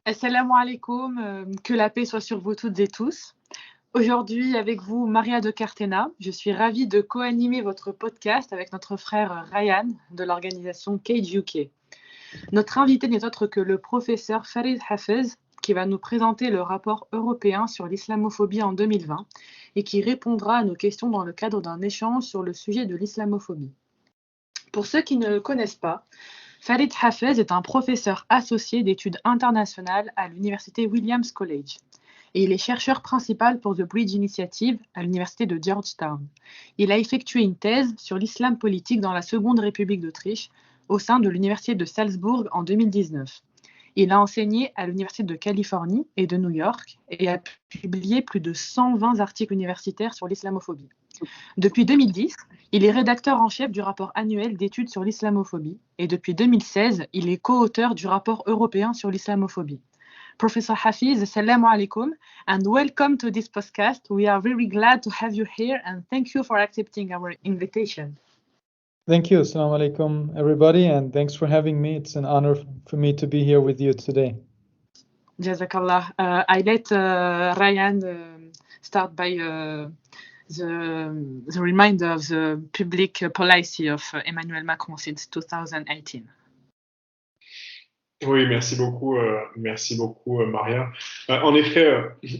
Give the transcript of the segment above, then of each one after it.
Assalamu alaikum, que la paix soit sur vous toutes et tous. Aujourd'hui, avec vous, Maria D.C. Je suis ravie de co-animer votre podcast avec notre frère Rayan de l'organisation Cage UK. Notre invité n'est autre que le professeur Farid Hafez, qui va nous présenter le rapport européen sur l'islamophobie en 2020 et qui répondra à nos questions dans le cadre d'un échange sur le sujet de l'islamophobie. Pour ceux qui ne le connaissent pas, Farid Hafez est un professeur associé d'études internationales à l'université Williams College et il est chercheur principal pour The Bridge Initiative à l'université de Georgetown. Il a effectué une thèse sur l'islam politique dans la Seconde République d'Autriche au sein de l'université de Salzbourg en 2019. Il a enseigné à l'université de Californie et de New York et a publié plus de 120 articles universitaires sur l'islamophobie. Depuis 2010, il est rédacteur en chef du rapport annuel d'études sur l'islamophobie et depuis 2016, il est co-auteur du rapport européen sur l'islamophobie. Professor Hafez, assalamu alaikum and welcome to this podcast. We are very glad to have you here and thank you for accepting our invitation. Thank you. Assalamu alaikum, everybody, and thanks for having me. It's an honor for me to be here with you today. Jazakallah. I let Rayan start by the reminder of the public policy of Emmanuel Macron since 2018. Oui, merci beaucoup Maria. En effet,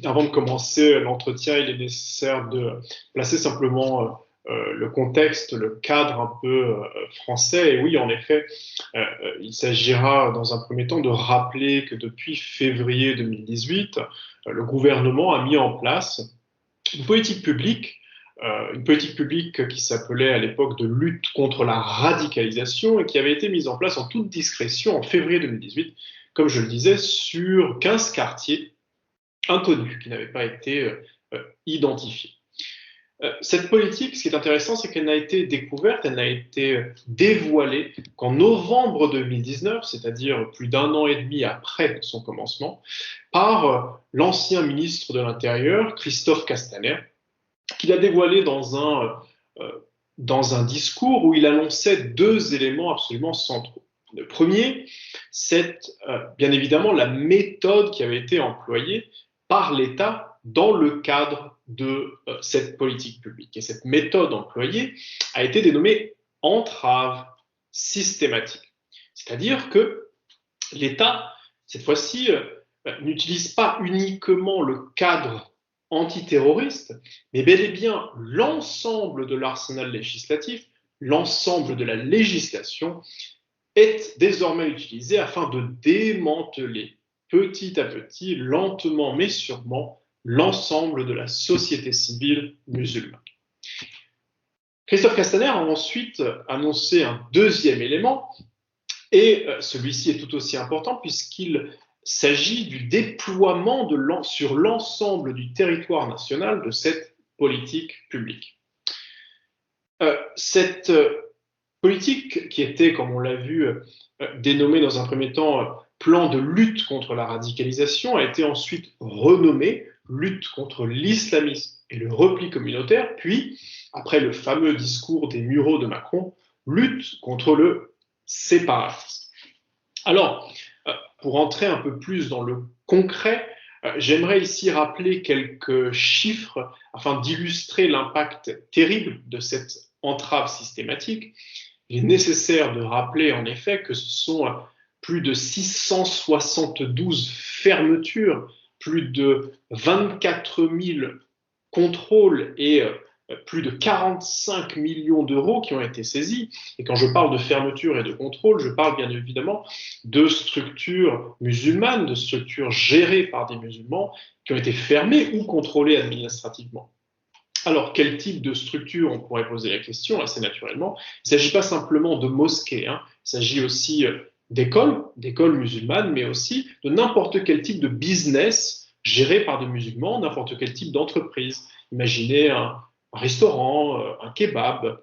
avant de commencer l'entretien, il est nécessaire de placer simplement le contexte, le cadre un peu français. Et oui, en effet, il s'agira dans un premier temps de rappeler que depuis février 2018, le gouvernement a mis en place une politique publique qui s'appelait à l'époque de lutte contre la radicalisation et qui avait été mise en place en toute discrétion en février 2018, comme je le disais, sur 15 quartiers inconnus qui n'avaient pas été identifiés. Cette politique, ce qui est intéressant, c'est qu'elle n'a été découverte, elle n'a été dévoilée qu'en novembre 2019, c'est-à-dire plus d'un an et demi après son commencement, par l'ancien ministre de l'Intérieur, Christophe Castaner, qu'il a dévoilé dans un discours où il annonçait deux éléments absolument centraux. Le premier, c'est bien évidemment la méthode qui avait été employée par l'État dans le cadre de cette politique publique. Et cette méthode employée a été dénommée entrave systématique. C'est-à-dire que l'État, cette fois-ci, n'utilise pas uniquement le cadre antiterroriste, mais bel et bien l'ensemble de l'arsenal législatif, l'ensemble de la législation est désormais utilisé afin de démanteler petit à petit, lentement mais sûrement, l'ensemble de la société civile musulmane. Christophe Castaner a ensuite annoncé un deuxième élément, et celui-ci est tout aussi important puisqu'il s'agit du déploiement sur l'ensemble du territoire national de cette politique publique. Cette politique qui était, comme on l'a vu, dénommée dans un premier temps plan de lutte contre la radicalisation, a été ensuite renommée lutte contre l'islamisme et le repli communautaire, puis, après le fameux discours des Mureaux de Macron, lutte contre le séparatisme. Alors, pour entrer un peu plus dans le concret, j'aimerais ici rappeler quelques chiffres afin d'illustrer l'impact terrible de cette entrave systématique. Il est nécessaire de rappeler en effet que ce sont plus de 672 fermetures, plus de 24 000 contrôles et plus de 45 millions d'euros qui ont été saisis. Et quand je parle de fermeture et de contrôle, je parle bien évidemment de structures musulmanes, de structures gérées par des musulmans qui ont été fermées ou contrôlées administrativement. Alors, quel type de structure, on pourrait poser la question assez naturellement. Il ne s'agit pas simplement de mosquées, il s'agit aussi d'écoles musulmanes, mais aussi de n'importe quel type de business géré par des musulmans, n'importe quel type d'entreprise. Imaginez un restaurant, un kebab,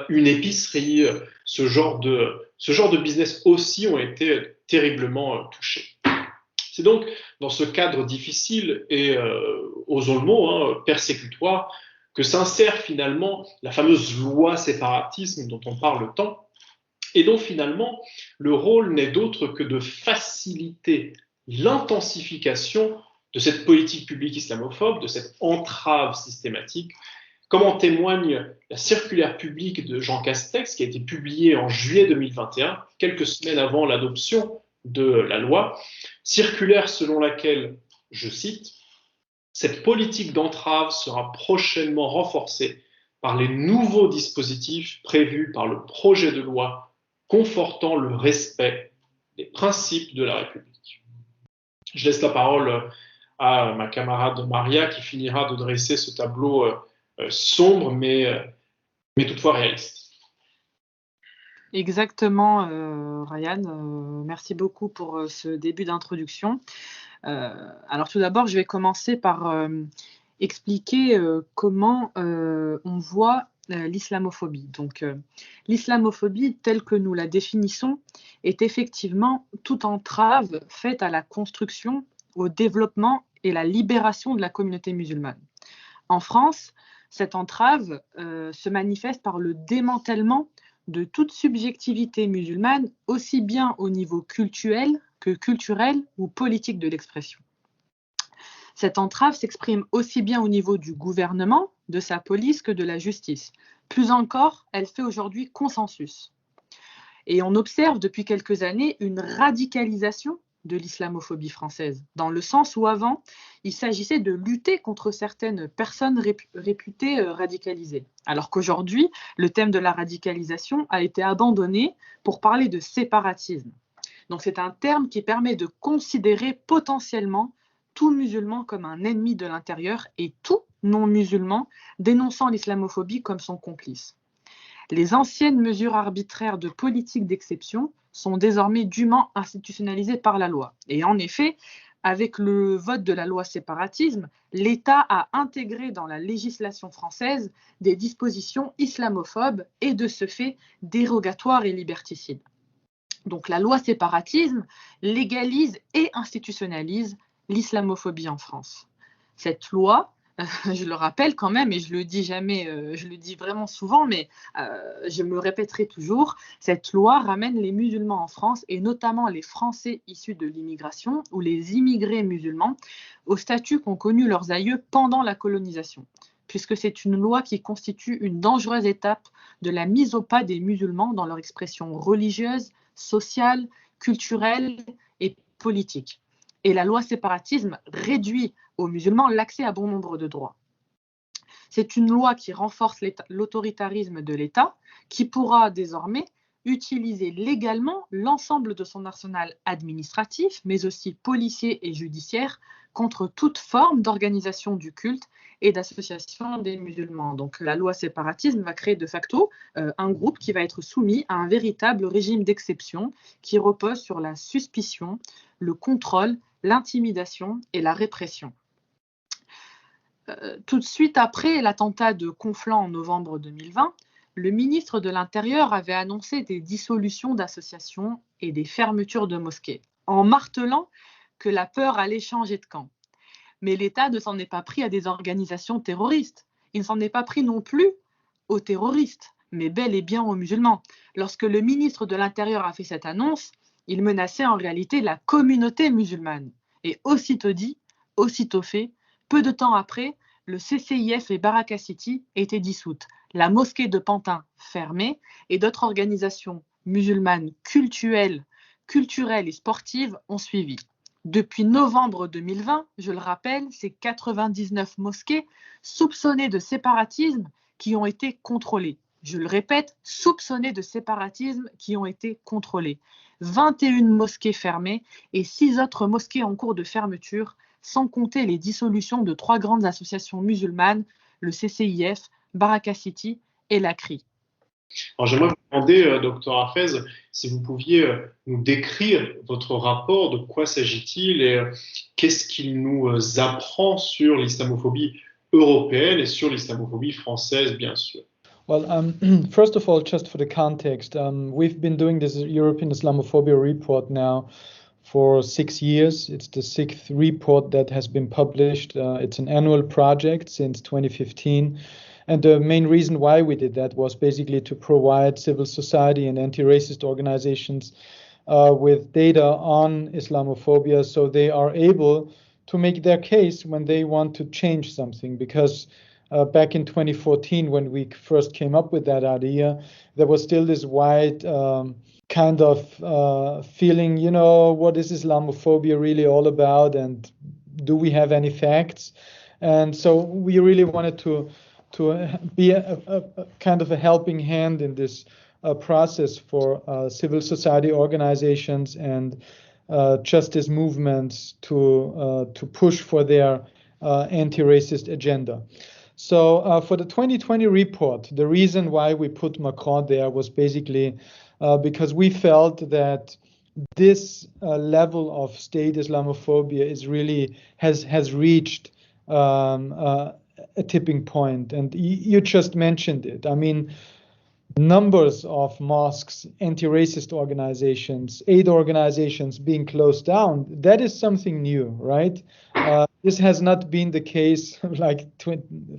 une épicerie, ce genre de business aussi ont été terriblement touchés. C'est donc dans ce cadre difficile et, osons le mot, persécutoire, que s'insère finalement la fameuse loi séparatisme dont on parle tant et dont finalement le rôle n'est d'autre que de faciliter l'intensification de cette politique publique islamophobe, de cette entrave systématique, comme en témoigne la circulaire publique de Jean Castex qui a été publiée en juillet 2021, quelques semaines avant l'adoption de la loi, circulaire selon laquelle, je cite, « Cette politique d'entrave sera prochainement renforcée par les nouveaux dispositifs prévus par le projet de loi confortant le respect des principes de la République. » Je laisse la parole à ma camarade Maria qui finira de dresser ce tableau sombre mais toutefois réaliste. Exactement, Rayan. Merci beaucoup pour ce début d'introduction. Alors tout d'abord, je vais commencer par expliquer comment on voit l'islamophobie. Donc l'islamophobie, telle que nous la définissons, est effectivement toute entrave faite à la construction, au développement et la libération de la communauté musulmane. En France, cette entrave se manifeste par le démantèlement de toute subjectivité musulmane, aussi bien au niveau culturel que culturel ou politique de l'expression. Cette entrave s'exprime aussi bien au niveau du gouvernement, de sa police que de la justice. Plus encore, elle fait aujourd'hui consensus. Et on observe depuis quelques années une radicalisation de l'islamophobie française, dans le sens où avant, il s'agissait de lutter contre certaines personnes réputées radicalisées. Alors qu'aujourd'hui, le thème de la radicalisation a été abandonné pour parler de séparatisme. Donc c'est un terme qui permet de considérer potentiellement tout musulman comme un ennemi de l'intérieur et tout non-musulman dénonçant l'islamophobie comme son complice. Les anciennes mesures arbitraires de politique d'exception sont désormais dûment institutionnalisées par la loi. Et en effet, avec le vote de la loi séparatisme, l'État a intégré dans la législation française des dispositions islamophobes et de ce fait dérogatoires et liberticides. Donc la loi séparatisme légalise et institutionnalise l'islamophobie en France. Cette loi, je le rappelle quand même, et je le dis jamais, je le dis vraiment souvent, mais je me répéterai toujours, cette loi ramène les musulmans en France, et notamment les Français issus de l'immigration, ou les immigrés musulmans, au statut qu'ont connu leurs aïeux pendant la colonisation, puisque c'est une loi qui constitue une dangereuse étape de la mise au pas des musulmans dans leur expression religieuse, sociale, culturelle et politique. Et la loi séparatisme réduit aux musulmans l'accès à bon nombre de droits. C'est une loi qui renforce l'autoritarisme de l'État, qui pourra désormais utiliser légalement l'ensemble de son arsenal administratif, mais aussi policier et judiciaire, contre toute forme d'organisation du culte et d'association des musulmans. Donc la loi séparatisme va créer de facto un groupe qui va être soumis à un véritable régime d'exception qui repose sur la suspicion, le contrôle, l'intimidation et la répression. Tout de suite après l'attentat de Conflans en novembre 2020, le ministre de l'Intérieur avait annoncé des dissolutions d'associations et des fermetures de mosquées, en martelant que la peur allait changer de camp. Mais l'État ne s'en est pas pris à des organisations terroristes. Il ne s'en est pas pris non plus aux terroristes, mais bel et bien aux musulmans. Lorsque le ministre de l'Intérieur a fait cette annonce, il menaçait en réalité la communauté musulmane. Et aussitôt dit, aussitôt fait, peu de temps après, le CCIF et Baraka City étaient dissoutes, la mosquée de Pantin fermée et d'autres organisations musulmanes cultuelles et sportives ont suivi. Depuis novembre 2020, je le rappelle, c'est 99 mosquées soupçonnées de séparatisme qui ont été contrôlées. Je le répète, soupçonnées de séparatisme qui ont été contrôlées. 21 mosquées fermées et 6 autres mosquées en cours de fermeture, sans compter les dissolutions de 3 grandes associations musulmanes, le CCIF, Baraka City et la CRI. Alors j'aimerais vous demander, Dr Hafez, si vous pouviez nous décrire votre rapport, de quoi s'agit-il et qu'est-ce qu'il nous apprend sur l'islamophobie européenne et sur l'islamophobie française, bien sûr. Well, first of all, just for the context, we've been doing this European Islamophobia Report now for 6 years. It's the 6th report that has been published. It's an annual project since 2015. And the main reason why we did that was basically to provide civil society and anti-racist organizations with data on Islamophobia, so they are able to make their case when they want to change something. Because back in 2014, when we first came up with that idea, there was still this wide kind of feeling, you know, what is Islamophobia really all about, and do we have any facts? And so we really wanted to be a kind of a helping hand in this process for civil society organizations and justice movements to push for their anti-racist agenda. So for the 2020 report, the reason why we put Macron there was basically because we felt that this level of state Islamophobia is really has reached a tipping point, and you just mentioned it. I mean, numbers of mosques, anti-racist organizations, aid organizations being closed down, that is something new, right? This has not been the case like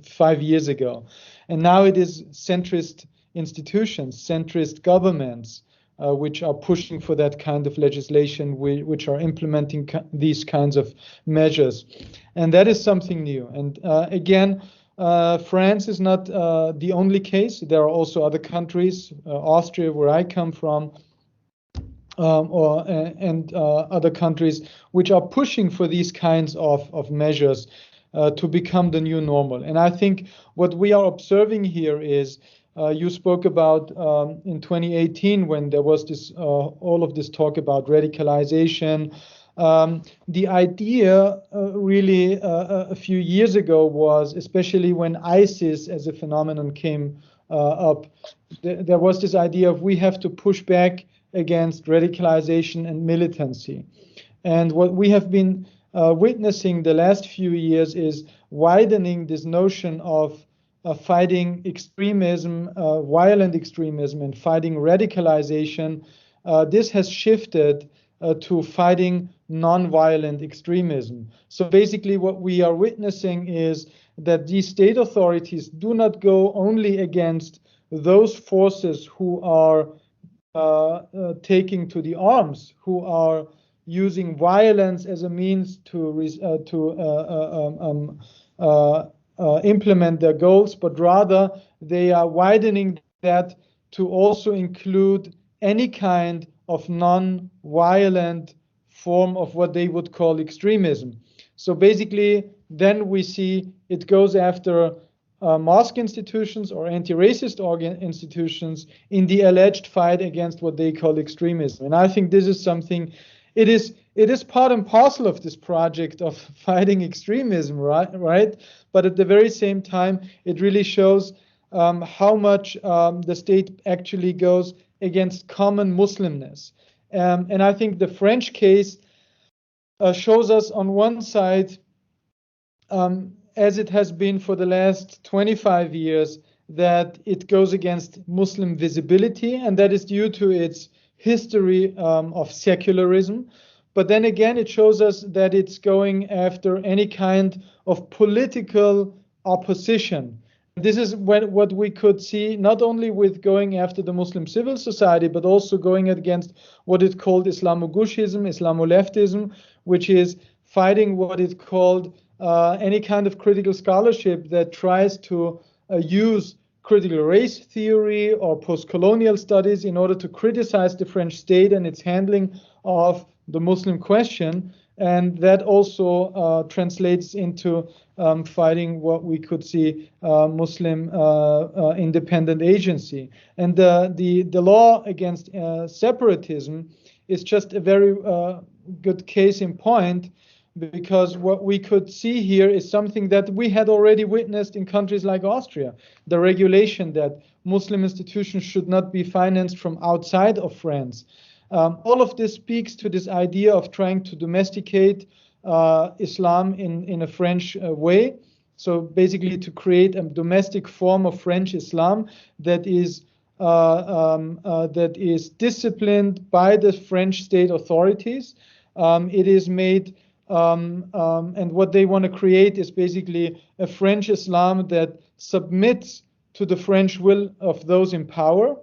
5 years ago. And now it is centrist institutions, centrist governments, which are pushing for that kind of legislation, which are implementing these kinds of measures. And that is something new. And again, France is not the only case. There are also other countries, Austria, where I come from, and other countries which are pushing for these kinds of measures to become the new normal. And I think what we are observing here is, you spoke about in 2018 when there was this all of this talk about radicalization. The idea really a few years ago was, especially when ISIS as a phenomenon came up, there was this idea of we have to push back against radicalization and militancy. And what we have been witnessing the last few years is widening this notion of fighting extremism, violent extremism, and fighting radicalization. This has shifted to fighting non-violent extremism. So basically what we are witnessing is that these state authorities do not go only against those forces who are taking to the arms, who are using violence as a means to implement their goals, but rather they are widening that to also include any kind of non-violent form of what they would call extremism. So basically, then we see it goes after mosque institutions or anti-racist institutions in the alleged fight against what they call extremism. And I think this is something, it is part and parcel of this project of fighting extremism, right? But at the very same time, it really shows how much the state actually goes against common Muslimness. And I think the French case shows us on one side, as it has been for the last 25 years, that it goes against Muslim visibility, and that is due to its history of secularism. But then again, it shows us that it's going after any kind of political opposition. This is what we could see, not only with going after the Muslim civil society, but also going against what it called Islamo-Gushism, Islamo-leftism, which is fighting what it called any kind of critical scholarship that tries to use critical race theory or post-colonial studies in order to criticize the French state and its handling of the Muslim question. And that also translates into fighting what we could see Muslim independent agency. And the law against separatism is just a very good case in point, because what we could see here is something that we had already witnessed in countries like Austria, the regulation that Muslim institutions should not be financed from outside of France. All of this speaks to this idea of trying to domesticate Islam in a French way. So basically to create a domestic form of French Islam that is disciplined by the French state authorities. It is made And what they want to create is basically a French Islam that submits to the French will of those in power,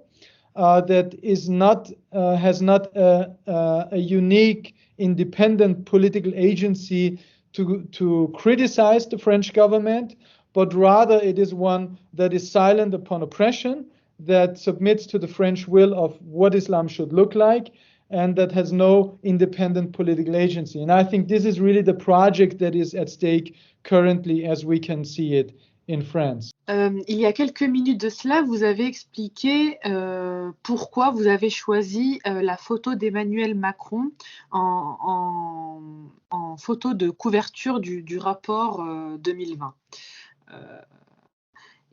that is not has not a unique, independent political agency to criticize the French government, but rather it is one that is silent upon oppression, that submits to the French will of what Islam should look like, and that has no independent political agency. And I think this is really the project that is at stake currently as we can see it in France. Il y a quelques minutes de cela, vous avez expliqué pourquoi vous avez choisi la photo d'Emmanuel Macron en photo de couverture du rapport 2020.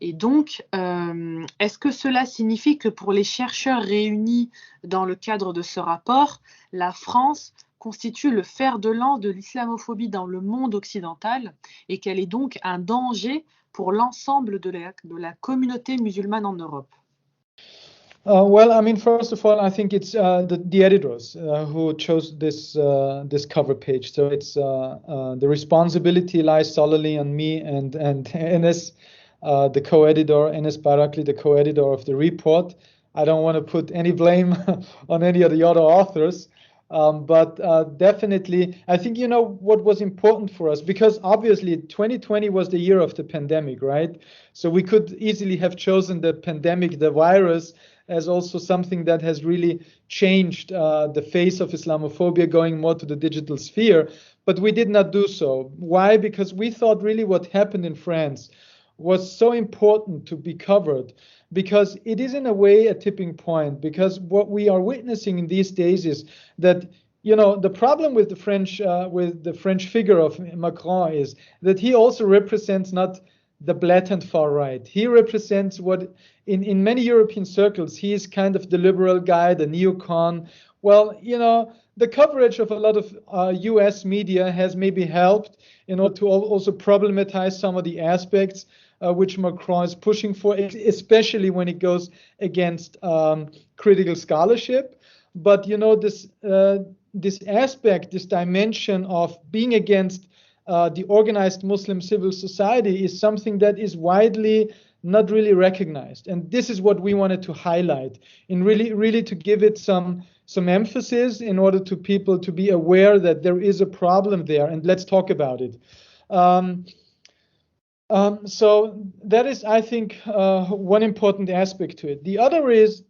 Et donc, est-ce que cela signifie que pour les chercheurs réunis dans le cadre de ce rapport, la France constitue le fer de lance de l'islamophobie dans le monde occidental et qu'elle est donc un danger pour l'ensemble de la communauté musulmane en Europe? Well, I mean, first of all, I think it's the editors who chose this cover page. So it's the responsibility lies solely on me and Enes, the co-editor, Enes Barakli, the co-editor of the report. I don't want to put any blame on any of the other authors. But definitely, I think, you know, what was important for us, because obviously 2020 was the year of the pandemic, right? So we could easily have chosen the pandemic, the virus, as also something that has really changed the face of Islamophobia, going more to the digital sphere. But we did not do so. Why? Because we thought really what happened in France was so important to be covered, because it is in a way a tipping point. Because what we are witnessing in these days is that, you know, the problem with the French figure of Macron is that he also represents not the blatant far right. He represents what in many European circles, he is kind of the liberal guy, the neocon. Well, you know, the coverage of a lot of US media has maybe helped in order to also problematize some of the aspects which Macron is pushing for, especially when it goes against critical scholarship. But, you know, this aspect, this dimension of being against the organized Muslim civil society is something that is widely not really recognized. And this is what we wanted to highlight, in really to give it some emphasis in order to people to be aware that there is a problem there, and let's talk about it. So that is, I think, one important aspect to it. The other is,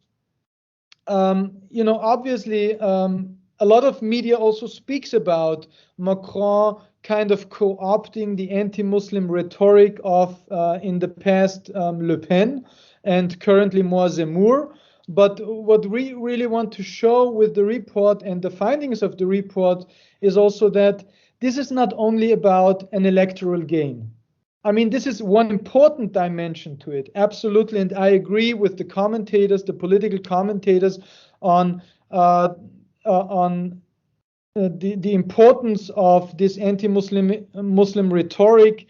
you know, obviously, a lot of media also speaks about Macron kind of co-opting the anti-Muslim rhetoric of, in the past, Le Pen, and currently more Zemmour. But what we really want to show with the report and the findings of the report is also that this is not only about an electoral gain. I mean, this is one important dimension to it, absolutely. And I agree with the commentators, the political commentators, on the importance of this anti-Muslim rhetoric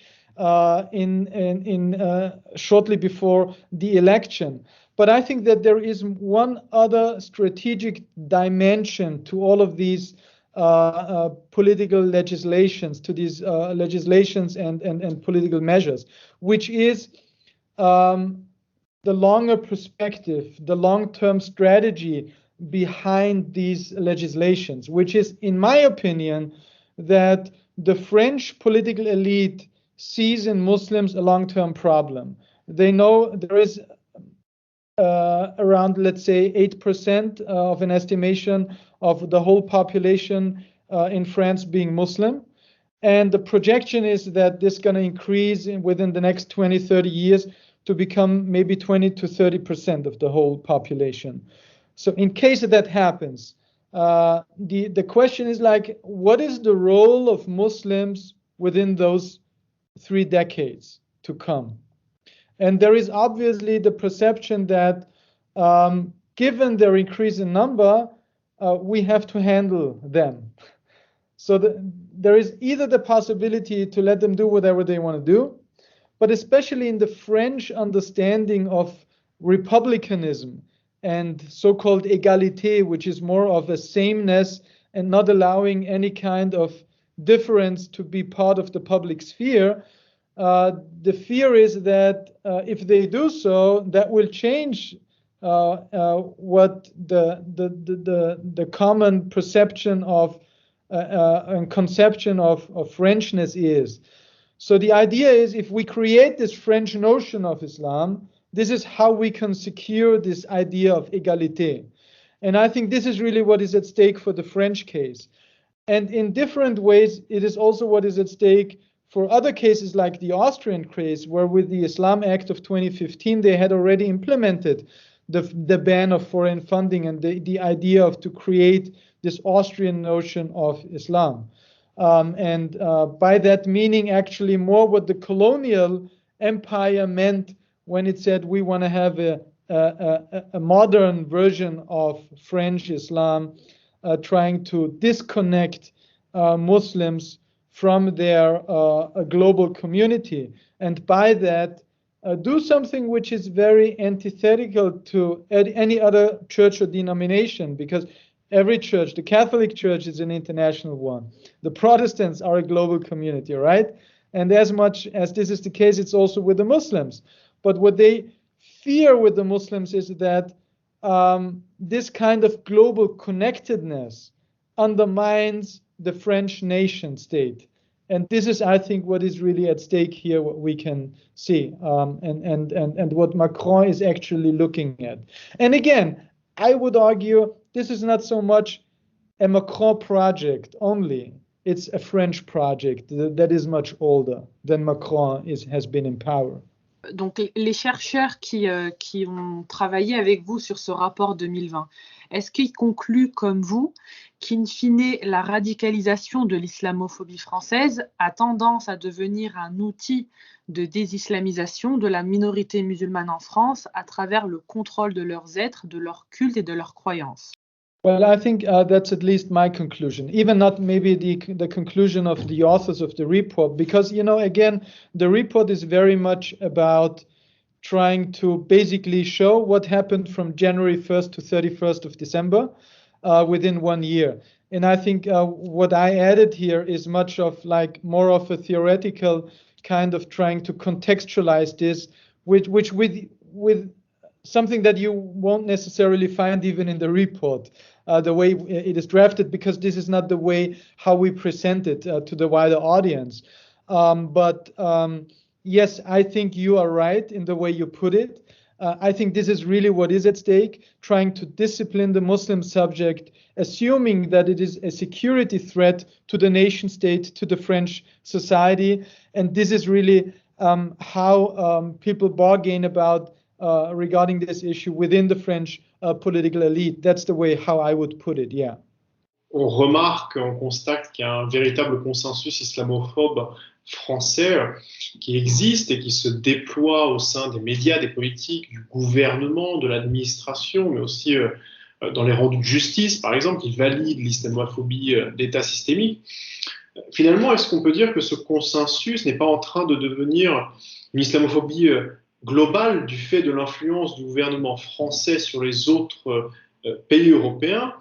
in shortly before the election. But I think that there is one other strategic dimension to all of these political legislations, to these legislations and political measures, which is the longer perspective, the long-term strategy behind these legislations, which is, in my opinion, that the French political elite sees in Muslims a long-term problem. They know there is around, let's say, 8% of an estimation of the whole population in France being Muslim. And the projection is that this is going to increase within the next 20, 30 years to become maybe 20 to 30% of the whole population. So in case that happens, the question is like, what is the role of Muslims within those 3 decades to come? And there is obviously the perception that given their increase in number, we have to handle them. So there is either the possibility to let them do whatever they want to do, but especially in the French understanding of republicanism and so-called égalité, which is more of a sameness and not allowing any kind of difference to be part of the public sphere. The fear is that if they do so, that will change what the common perception of and conception of Frenchness is. So the idea is, if we create this French notion of Islam, this is how we can secure this idea of égalité. And I think this is really what is at stake for the French case. And in different ways, it is also what is at stake for other cases like the Austrian case, where with the Islam Act of 2015, they had already implemented the ban of foreign funding and the idea of to create this Austrian notion of Islam. And by that meaning, actually more what the colonial empire meant when it said we want to have a modern version of French Islam, trying to disconnect Muslims from their global community, and by that do something which is very antithetical to any other church or denomination, because every church, the Catholic Church is an international one. The Protestants are a global community, right? And as much as this is the case, it's also with the Muslims. But what they fear with the Muslims is that this kind of global connectedness undermines the French nation state. And this is, I think, what is really at stake here, what we can see, and what Macron is actually looking at. And again, I would argue this is not so much a Macron project only. It's a French project that is much older than Macron has been in power. Donc, les chercheurs qui ont travaillé avec vous sur ce rapport 2020, est-ce qu'ils concluent comme vous qu'in fine, la radicalisation de l'islamophobie française a tendance à devenir un outil de désislamisation de la minorité musulmane en France à travers le contrôle de leurs êtres, de leur culte et de leurs croyances? Well, I think that's at least my conclusion, even not maybe the conclusion of the authors of the report, because, again, the report is very much about trying to basically show what happened from January 1st to 31st of December within 1 year. And I think what I added here is much of more of a theoretical kind of trying to contextualize this, which with something that you won't necessarily find even in the report, the way it is drafted, because this is not the way how we present it to the wider audience. But yes, I think you are right in the way you put it. I think this is really what is at stake, trying to discipline the Muslim subject, assuming that it is a security threat to the nation state, to the French society. And this is really how people bargain about regarding this issue within the French political elite. That's the way how I would put it, yeah. On remarque, on constate qu'il y a un véritable consensus islamophobe français qui existe et qui se déploie au sein des médias, des politiques, du gouvernement, de l'administration, mais aussi dans les rangs de justice, par exemple, qui valident l'islamophobie d'État systémique. Finalement, est-ce qu'on peut dire que ce consensus n'est pas en train de devenir une islamophobie globale du fait de l'influence du gouvernement français sur les autres pays européens?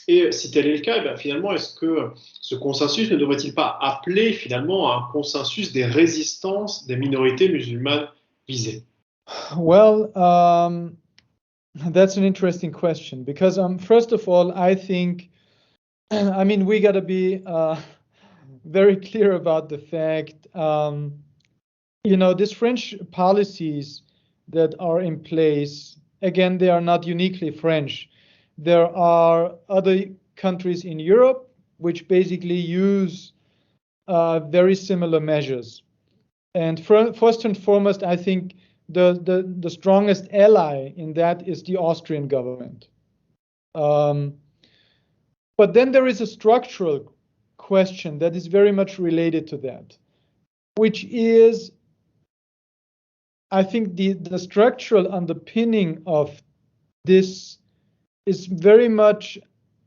Et si tel est le cas, finalement, est-ce que ce consensus ne devrait-il pas appeler finalement à un consensus des résistances des minorités musulmanes visées? Well, that's an interesting question, because first of all, I think, we got to be very clear about the fact, these French policies that are in place, again, they are not uniquely French. There are other countries in Europe which basically use very similar measures. And first and foremost, I think the strongest ally in that is the Austrian government. But then there is a structural question that is very much related to that, which is, I think the structural underpinning of this is very much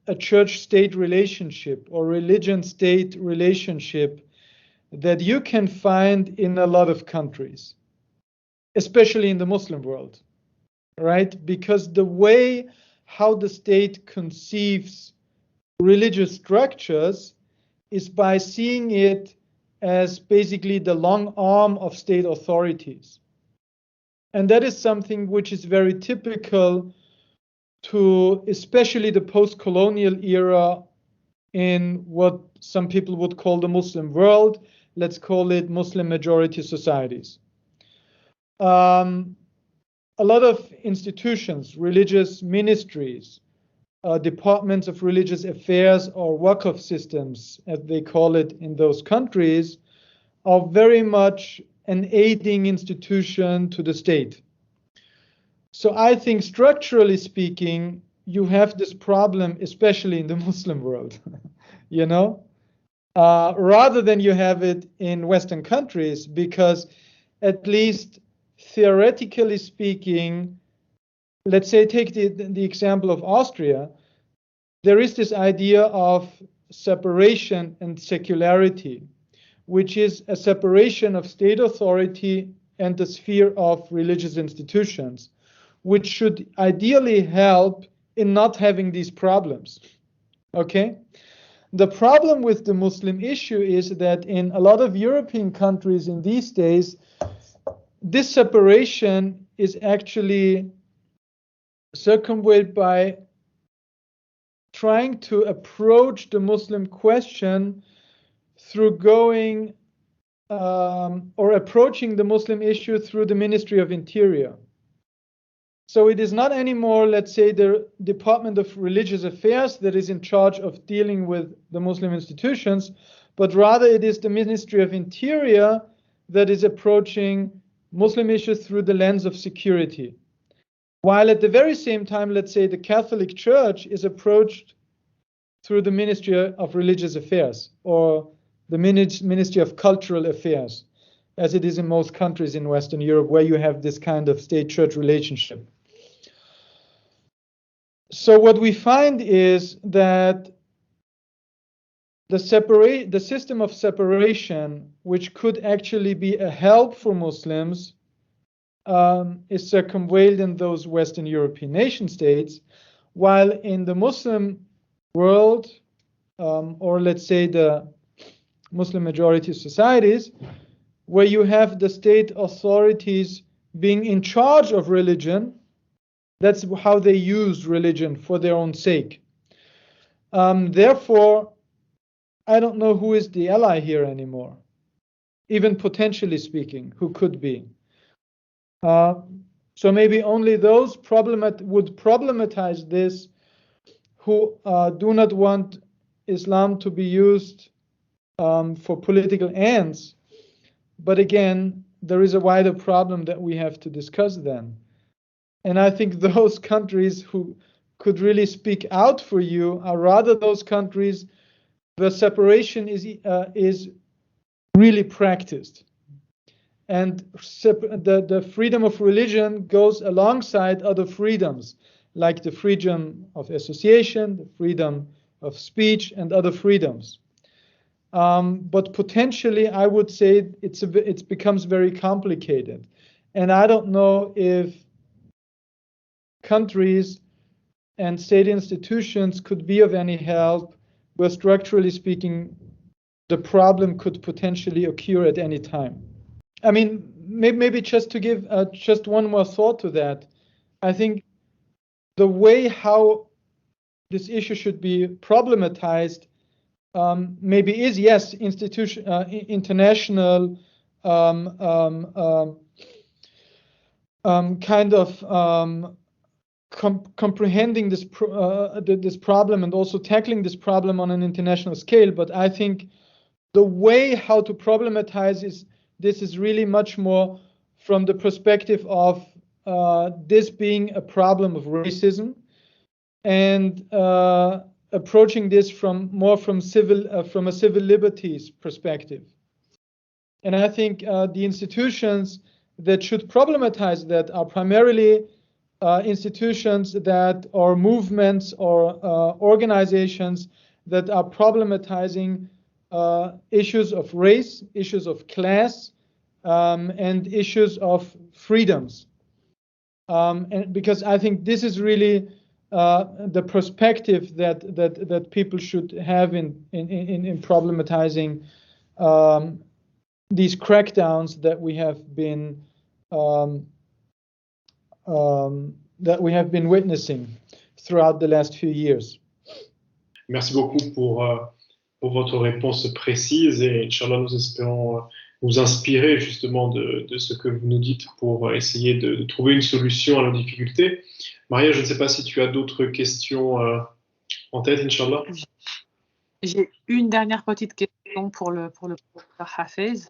a church-state relationship or religion-state relationship that you can find in a lot of countries, especially in the Muslim world, right? Because the way how the state conceives religious structures is by seeing it as basically the long arm of state authorities. And that is something which is very typical to especially the post-colonial era in what some people would call the Muslim world. Let's call it Muslim majority societies. A lot of institutions, religious ministries, departments of religious affairs, or waqf systems, as they call it in those countries, are very much an aiding institution to the state. So I think structurally speaking, you have this problem, especially in the Muslim world, you know, rather than you have it in Western countries, because at least theoretically speaking, let's say take the example of Austria, there is this idea of separation and secularity, which is a separation of state authority and the sphere of religious institutions, which should ideally help in not having these problems. Okay? The problem with the Muslim issue is that in a lot of European countries in these days, this separation is actually circumvented by trying to approach the Muslim question through going or approaching the Muslim issue through the Ministry of Interior. So it is not anymore, let's say, the Department of Religious Affairs that is in charge of dealing with the Muslim institutions, but rather it is the Ministry of Interior that is approaching Muslim issues through the lens of security. While at the very same time, let's say, the Catholic Church is approached through the Ministry of Religious Affairs or the Ministry of Cultural Affairs, as it is in most countries in Western Europe where you have this kind of state-church relationship. So what we find is that the system of separation, which could actually be a help for Muslims, is circumvented in those Western European nation states, while in the Muslim world, or let's say the Muslim majority societies, where you have the state authorities being in charge of religion, that's how they use religion for their own sake. Therefore, I don't know who is the ally here anymore, even potentially speaking, who could be. So maybe only those would problematize this who do not want Islam to be used for political ends. But again, there is a wider problem that we have to discuss then. And I think those countries who could really speak out for you are rather those countries where separation is really practiced. And the freedom of religion goes alongside other freedoms, like the freedom of association, the freedom of speech, and other freedoms. But potentially, I would say it becomes very complicated. And I don't know if countries and state institutions could be of any help, where structurally speaking, the problem could potentially occur at any time. I mean, maybe just to give just one more thought to that, I think the way how this issue should be problematized maybe is, yes, international kind of comprehending this problem and also tackling this problem on an international scale. But I think the way how to problematize this is really much more from the perspective of this being a problem of racism, and approaching this from a civil liberties perspective. And I think the institutions that should problematize that are primarily institutions that are movements or organizations that are problematizing issues of race, issues of class, and issues of freedoms. And because I think this is really the perspective that people should have in problematizing these crackdowns that we have been witnessing throughout the last few years. Merci beaucoup pour votre réponse précise et Inch'Allah, nous espérons vous inspirer justement de ce que vous nous dites pour essayer de trouver une solution à nos difficultés. Maria, je ne sais pas si tu as d'autres questions en tête, Inch'Allah. J'ai une dernière petite question pour le professeur Hafez.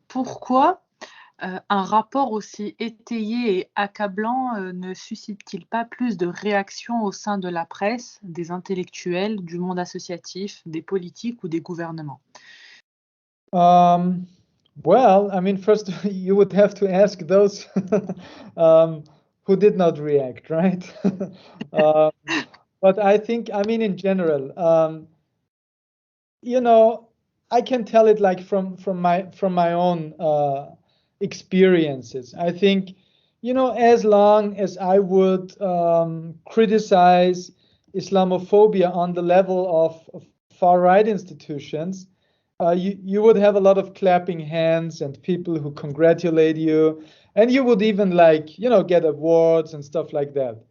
Pourquoi un rapport aussi étayé et accablant ne suscite-t-il pas plus de réactions au sein de la presse, des intellectuels, du monde associatif, des politiques ou des gouvernements? Well, I mean, first you would have to ask those who did not react, right? But I think, I mean, in general, you know, I can tell it like from my own experiences. I think, you know, as long as I would criticize Islamophobia on the level of far-right institutions, you would have a lot of clapping hands and people who congratulate you, and you would even, like, you know, get awards and stuff like that.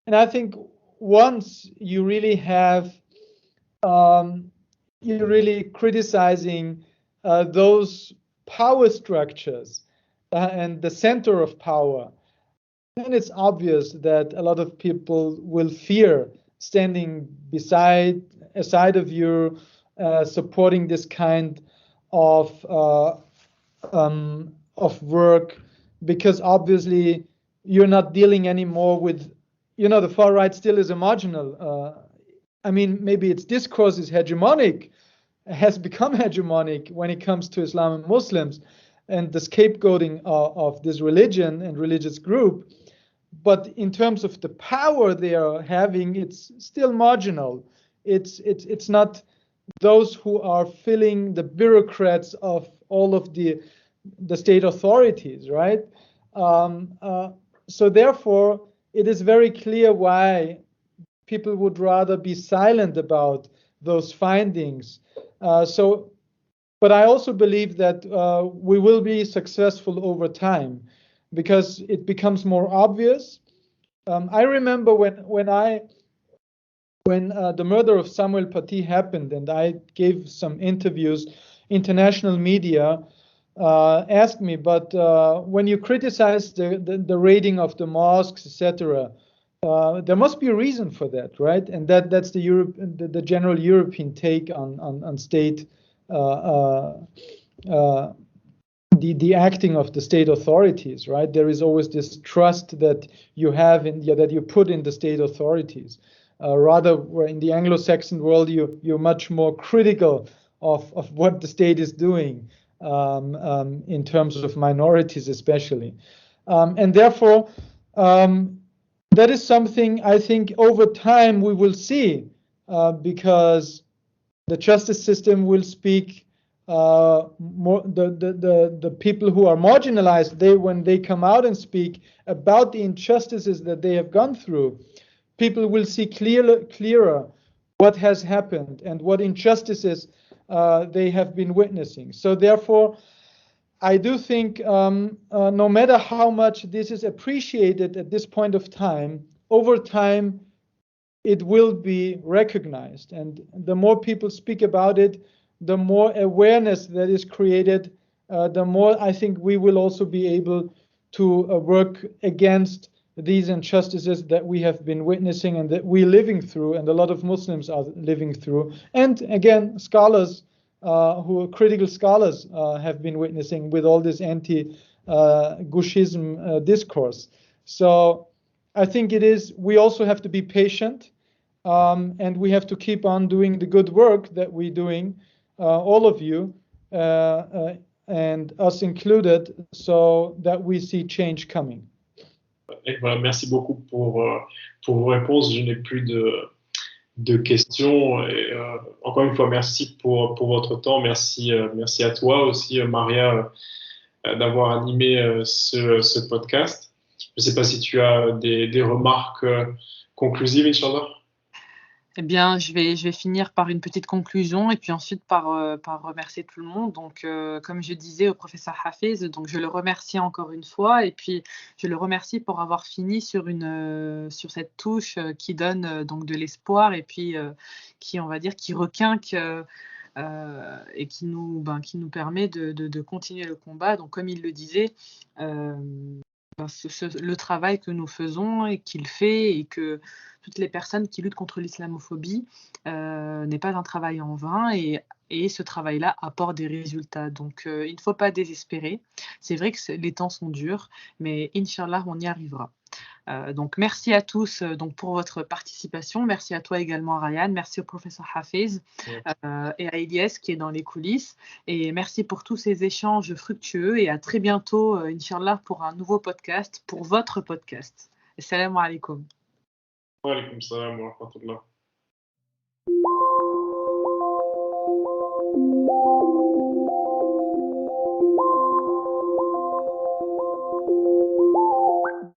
And I think once you really have, you're really criticizing those power structures and the center of power, then it's obvious that a lot of people will fear standing aside of you, supporting this kind of work, because obviously you're not dealing anymore with, you know, the far right still is a marginal. I mean, maybe its discourse is hegemonic, has become hegemonic when it comes to Islam and Muslims and the scapegoating of this religion and religious group. But in terms of the power they are having, it's still marginal. It's not those who are filling the bureaucrats of all of the state authorities, right? So therefore, it is very clear why people would rather be silent about those findings. But I also believe that we will be successful over time because it becomes more obvious. I remember when the murder of Samuel Paty happened, and I gave some interviews, international media asked me, but when you criticize the raiding of the mosques, etc., there must be a reason for that, right? And that's the general European take on state, the acting of the state authorities, right? There is always this trust that you have that you put in the state authorities. Rather, in the Anglo-Saxon world, you're much more critical of what the state is doing in terms of minorities, especially, and therefore. That is something I think over time we will see, because the justice system will speak more. The people who are marginalized, when they come out and speak about the injustices that they have gone through, people will see clearer what has happened and what injustices they have been witnessing. So therefore, I do think no matter how much this is appreciated at this point of time, over time it will be recognized. And the more people speak about it, the more awareness that is created, the more I think we will also be able to work against these injustices that we have been witnessing and that we're living through, and a lot of Muslims are living through. And again, scholars, critical scholars have been witnessing with all this anti-Gushism discourse. So I think we also have to be patient, and we have to keep on doing the good work that we're doing, all of you, and us included, so that we see change coming. Et voilà, merci beaucoup pour vos réponses. Je n'ai plus de questions. Et, encore une fois, merci pour votre temps. Merci à toi aussi, Maria, d'avoir animé ce podcast. Je ne sais pas si tu as des remarques conclusives, Inch'Allah. Eh bien, je vais finir par une petite conclusion et puis ensuite par remercier tout le monde. Donc, comme je disais au professeur Hafez, donc je le remercie encore une fois et puis je le remercie pour avoir fini sur cette touche qui donne donc de l'espoir et puis qui, on va dire, qui requinque et qui nous permet de continuer le combat. Donc, comme il le disait, le travail que nous faisons et qu'il fait et que toutes les personnes qui luttent contre l'islamophobie n'est pas un travail en vain et ce travail-là apporte des résultats. Donc, il ne faut pas désespérer. C'est vrai que les temps sont durs, mais Inch'Allah, on y arrivera. Donc, merci à tous donc, pour votre participation. Merci à toi également, Rayan. Merci au professeur Hafez et à Elias qui est dans les coulisses. Et merci pour tous ces échanges fructueux et à très bientôt, Inch'Allah, pour un nouveau podcast, pour votre podcast. Assalamu alaikum. Wa alaykum salam wa rahmatullah.